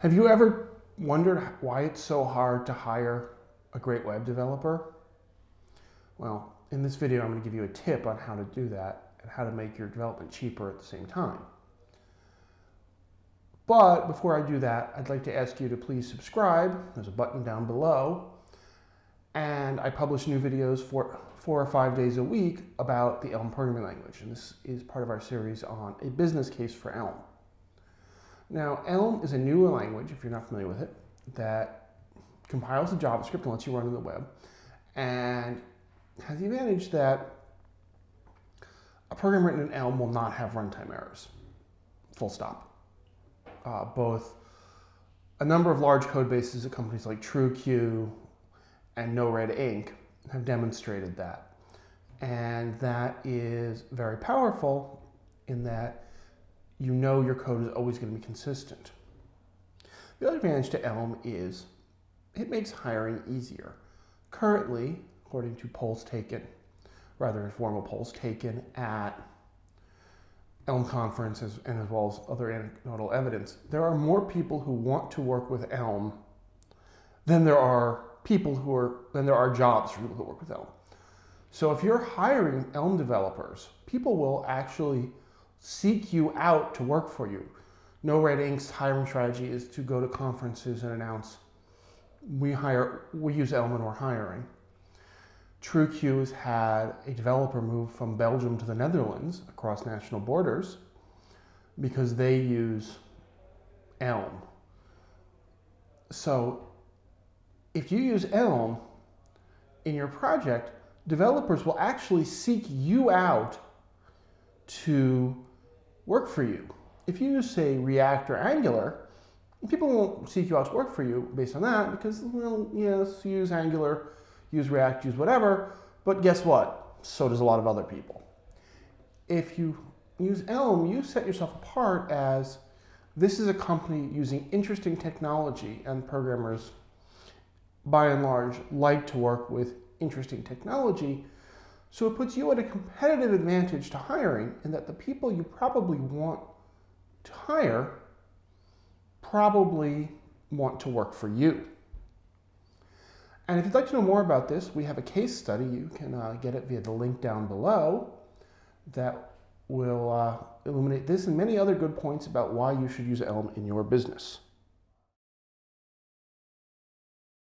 Have you ever wondered why it's so hard to hire a great web developer? Well, in this video, I'm going to give you a tip on how to do that and how to make your development cheaper at the same time. But before I do that, I'd like to ask you to please subscribe. There's a button down below. And I publish new videos 4 or 5 days a week about the Elm programming language. And this is part of our series on a business case for Elm. Now, Elm is a newer language, if you're not familiar with it, that compiles to JavaScript and lets you run on the web, and has the advantage that a program written in Elm will not have runtime errors, full stop. Both a number of large code bases at companies like TrueQ and NoRedInk have demonstrated that. And that is very powerful in that you know your code is always going to be consistent. The other advantage to Elm is it makes hiring easier. Currently, according to polls taken, rather informal polls taken at Elm conferences and as well as other anecdotal evidence, there are more people who want to work with Elm than there are jobs for people who work with Elm. So if you're hiring Elm developers, people will actually seek you out to work for you. NoRedInk's hiring strategy is to go to conferences and announce, we use Elm and we're hiring. TrueQ has had a developer move from Belgium to the Netherlands across national borders because they use Elm. So if you use Elm in your project, developers will actually seek you out to work for you. If you use, say, React or Angular, people won't seek you out to work for you based on that because, well, yes, use Angular, use React, use whatever, but guess what? So does a lot of other people. If you use Elm, you set yourself apart as this is a company using interesting technology, and programmers, by and large, like to work with interesting technology. So it puts you at a competitive advantage to hiring in that the people you probably want to hire probably want to work for you. And if you'd like to know more about this, we have a case study. You can get it via the link down below that will illuminate this and many other good points about why you should use Elm in your business.